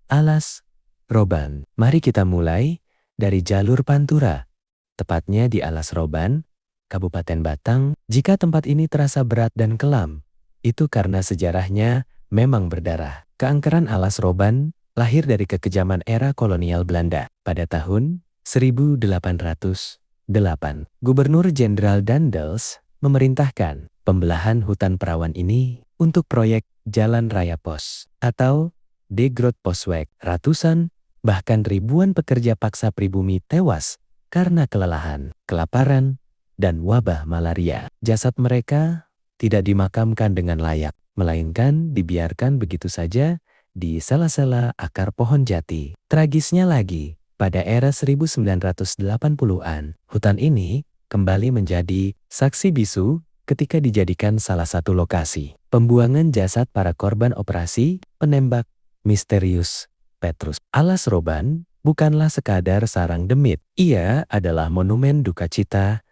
Alas Roban. Mari kita mulai dari jalur Pantura, tepatnya di Alas Roban, Kabupaten Batang. Jika tempat ini terasa berat dan kelam, itu karena sejarahnya memang berdarah. Keangkeran Alas Roban lahir dari kekejaman era kolonial Belanda. Pada tahun 1808, Gubernur Jenderal Daendels memerintahkan pembelahan hutan perawan ini untuk proyek Jalan Raya Pos atau De Groot Posweg. Ratusan, bahkan ribuan pekerja paksa pribumi tewas karena kelelahan, kelaparan, dan wabah malaria. Jasad mereka tidak dimakamkan dengan layak, melainkan dibiarkan begitu saja di sela-sela akar pohon jati. Tragisnya lagi, pada era 1980-an, hutan ini kembali menjadi saksi bisu ketika dijadikan salah satu lokasi pembuangan jasad para korban operasi penembak misterius Petrus. Alas Roban bukanlah sekadar sarang demit. Ia adalah monumen duka cita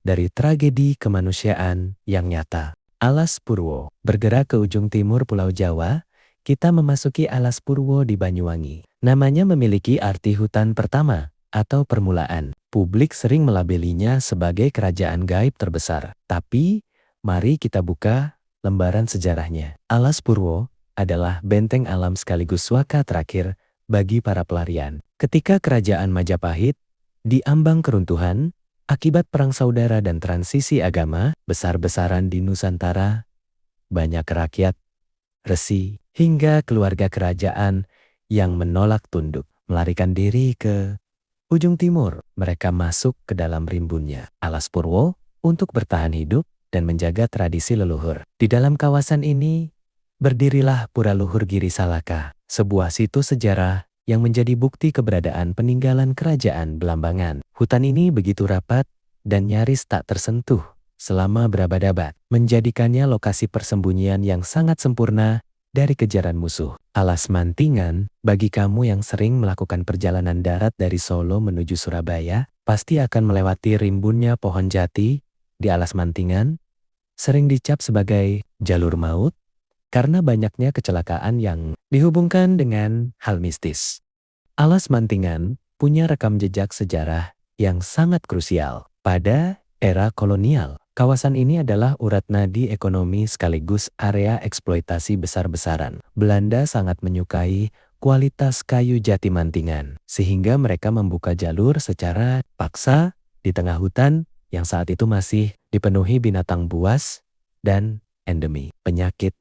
dari tragedi kemanusiaan yang nyata. Alas Purwo. Bergerak ke ujung timur Pulau Jawa, kita memasuki Alas Purwo di Banyuwangi. Namanya memiliki arti hutan pertama atau permulaan. Publik sering melabelinya sebagai kerajaan gaib terbesar. Tapi, mari kita buka lembaran sejarahnya. Alas Purwo adalah benteng alam sekaligus waka terakhir bagi para pelarian. Ketika kerajaan Majapahit diambang keruntuhan akibat perang saudara dan transisi agama besar-besaran di Nusantara, banyak rakyat, resi, hingga keluarga kerajaan yang menolak tunduk melarikan diri ke ujung timur. Mereka masuk ke dalam rimbunnya Alas Purwo untuk bertahan hidup dan menjaga tradisi leluhur. Di dalam kawasan ini berdirilah Pura Luhur Giri Salaka, sebuah situs sejarah yang menjadi bukti keberadaan peninggalan kerajaan Belambangan. Hutan ini begitu rapat dan nyaris tak tersentuh selama berabad-abad, menjadikannya lokasi persembunyian yang sangat sempurna dari kejaran musuh. Alas Mantingan, bagi kamu yang sering melakukan perjalanan darat dari Solo menuju Surabaya, pasti akan melewati rimbunnya pohon jati di Alas Mantingan, sering dicap sebagai jalur maut, karena banyaknya kecelakaan yang dihubungkan dengan hal mistis. Alas Mantingan punya rekam jejak sejarah yang sangat krusial. Pada era kolonial, kawasan ini adalah urat nadi ekonomi sekaligus area eksploitasi besar-besaran. Belanda sangat menyukai kualitas kayu jati Mantingan, sehingga mereka membuka jalur secara paksa di tengah hutan yang saat itu masih dipenuhi binatang buas dan endemi penyakit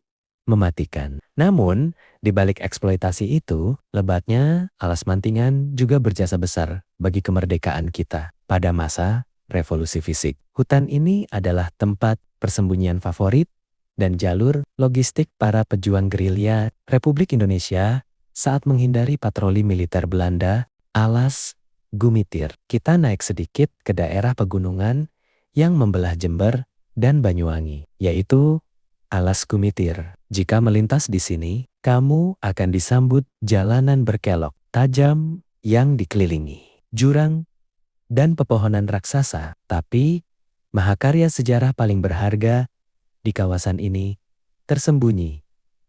mematikan. Namun, di balik eksploitasi itu, lebatnya Alas Mantingan juga berjasa besar bagi kemerdekaan kita. Pada masa revolusi fisik, hutan ini adalah tempat persembunyian favorit dan jalur logistik para pejuang gerilya Republik Indonesia saat menghindari patroli militer Belanda. Alas Gumitir. Kita naik sedikit ke daerah pegunungan yang membelah Jember dan Banyuwangi, yaitu Alas Gumitir. Jika melintas di sini, kamu akan disambut jalanan berkelok tajam yang dikelilingi jurang dan pepohonan raksasa. Tapi, mahakarya sejarah paling berharga di kawasan ini tersembunyi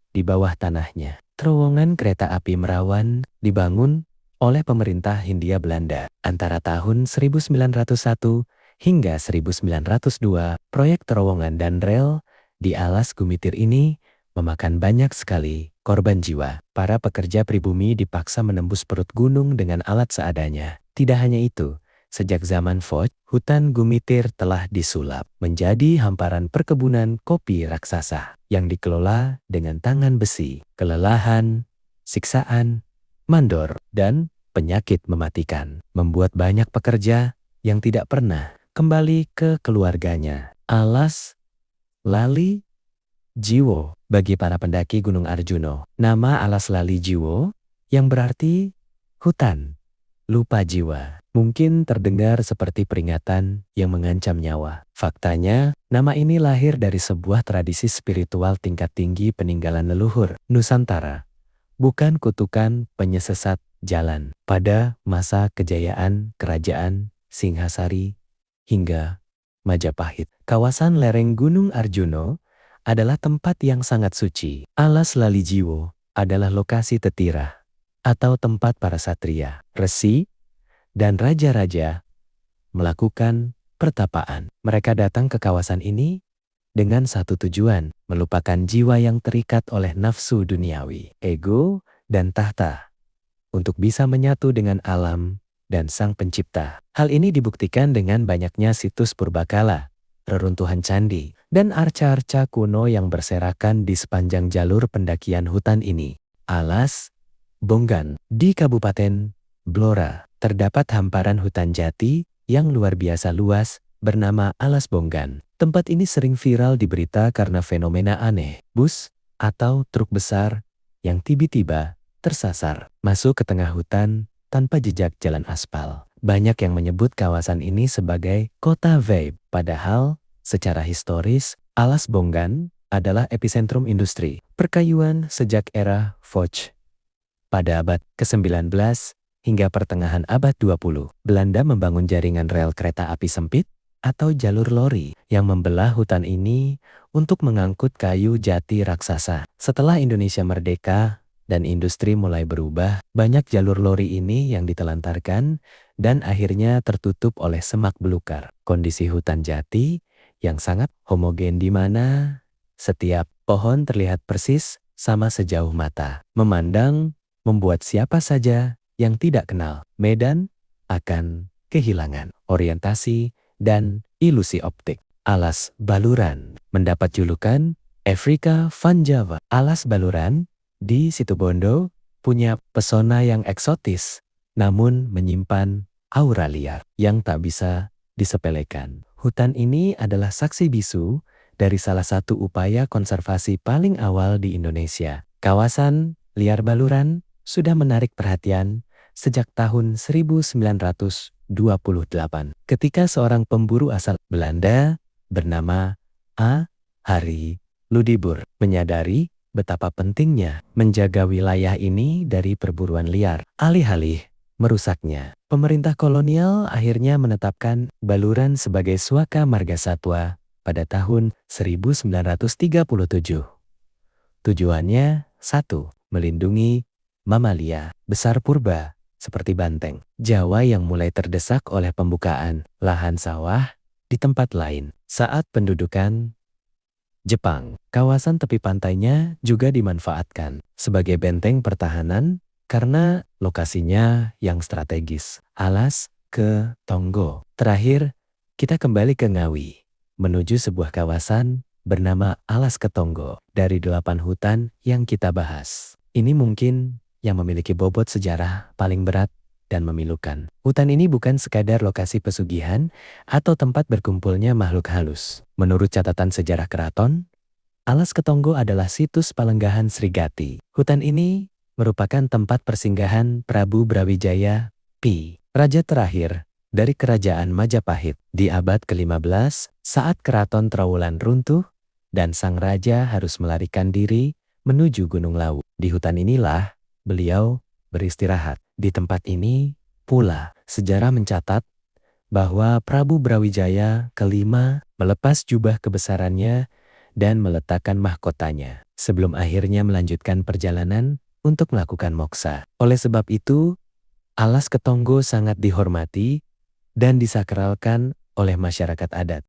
di bawah tanahnya. Terowongan kereta api Merawan dibangun oleh pemerintah Hindia Belanda antara tahun 1901 hingga 1902. Proyek terowongan dan rel di Alas Gumitir ini memakan banyak sekali korban jiwa. Para pekerja pribumi dipaksa menembus perut gunung dengan alat seadanya. Tidak hanya itu, sejak zaman Foch, hutan Gumitir telah disulap menjadi hamparan perkebunan kopi raksasa yang dikelola dengan tangan besi. Kelelahan, siksaan, mandor, dan penyakit mematikan membuat banyak pekerja yang tidak pernah kembali ke keluarganya. Alas Lali Jiwo bagi para pendaki Gunung Arjuno. Nama Alas Lali Jiwo yang berarti hutan lupa jiwa mungkin terdengar seperti peringatan yang mengancam nyawa. Faktanya, nama ini lahir dari sebuah tradisi spiritual tingkat tinggi peninggalan leluhur Nusantara, bukan kutukan penyesat jalan. Pada masa kejayaan kerajaan Singhasari hingga Majapahit, kawasan lereng Gunung Arjuno adalah tempat yang sangat suci. Alas Lali Jiwo adalah lokasi tetirah atau tempat para satria, resi, dan raja-raja melakukan pertapaan. Mereka datang ke kawasan ini dengan satu tujuan, melupakan jiwa yang terikat oleh nafsu duniawi, ego, dan tahta, untuk bisa menyatu dengan alam dan Sang Pencipta. Hal ini dibuktikan dengan banyaknya situs purbakala, reruntuhan candi, dan arca-arca kuno yang berserakan di sepanjang jalur pendakian hutan ini. Alas Bonggan. Di Kabupaten Blora, terdapat hamparan hutan jati yang luar biasa luas bernama Alas Bonggan. Tempat ini sering viral di berita karena fenomena aneh, bus atau truk besar yang tiba-tiba tersasar masuk ke tengah hutan tanpa jejak jalan aspal. Banyak yang menyebut kawasan ini sebagai kota vape, padahal secara historis Alas Bonggan adalah epicentrum industri perkayuan sejak era Foch. Pada abad ke-19 hingga pertengahan abad 20, Belanda membangun jaringan rel kereta api sempit atau jalur lori yang membelah hutan ini untuk mengangkut kayu jati raksasa. Setelah Indonesia merdeka dan industri mulai berubah, banyak jalur lori ini yang ditelantarkan dan akhirnya tertutup oleh semak belukar. Kondisi hutan jati yang sangat homogen di mana setiap pohon terlihat persis sama sejauh mata. Memandang membuat siapa saja yang tidak kenal medan akan kehilangan orientasi dan ilusi optik. Alas Baluran mendapat julukan Afrika Van Java. Alas Baluran di Situbondo punya pesona yang eksotis, namun menyimpan aura liar yang tak bisa disepelekan. Hutan ini adalah saksi bisu dari salah satu upaya konservasi paling awal di Indonesia. Kawasan liar Baluran sudah menarik perhatian sejak tahun 1928 ketika seorang pemburu asal Belanda bernama A. Harry Ludibur menyadari betapa pentingnya menjaga wilayah ini dari perburuan liar. Alih-alih merusaknya, pemerintah kolonial akhirnya menetapkan Baluran sebagai Suaka Marga Satwa pada tahun 1937. Tujuannya 1. Melindungi mamalia besar purba seperti banteng Jawa yang mulai terdesak oleh pembukaan lahan sawah di tempat lain. Saat pendudukan Jepang, kawasan tepi pantainya juga dimanfaatkan sebagai benteng pertahanan karena lokasinya yang strategis. Alas ke Tonggo. Terakhir, kita kembali ke Ngawi, menuju sebuah kawasan bernama Alas Ketonggo. Dari 8 hutan yang kita bahas, ini mungkin yang memiliki bobot sejarah paling berat dan memilukan. Hutan ini bukan sekadar lokasi pesugihan atau tempat berkumpulnya makhluk halus. Menurut catatan sejarah keraton, Alas Ketonggo adalah situs palenggahan Srigati. Hutan ini merupakan tempat persinggahan Prabu Brawijaya P, raja terakhir dari kerajaan Majapahit di abad ke-15 saat keraton Trowulan runtuh dan sang raja harus melarikan diri menuju Gunung Lawu. Di hutan inilah beliau beristirahat. Di tempat ini pula sejarah mencatat bahwa Prabu Brawijaya kelima melepas jubah kebesarannya dan meletakkan mahkotanya sebelum akhirnya melanjutkan perjalanan untuk melakukan moksa. Oleh sebab itu, Alas Ketonggo sangat dihormati dan disakralkan oleh masyarakat adat.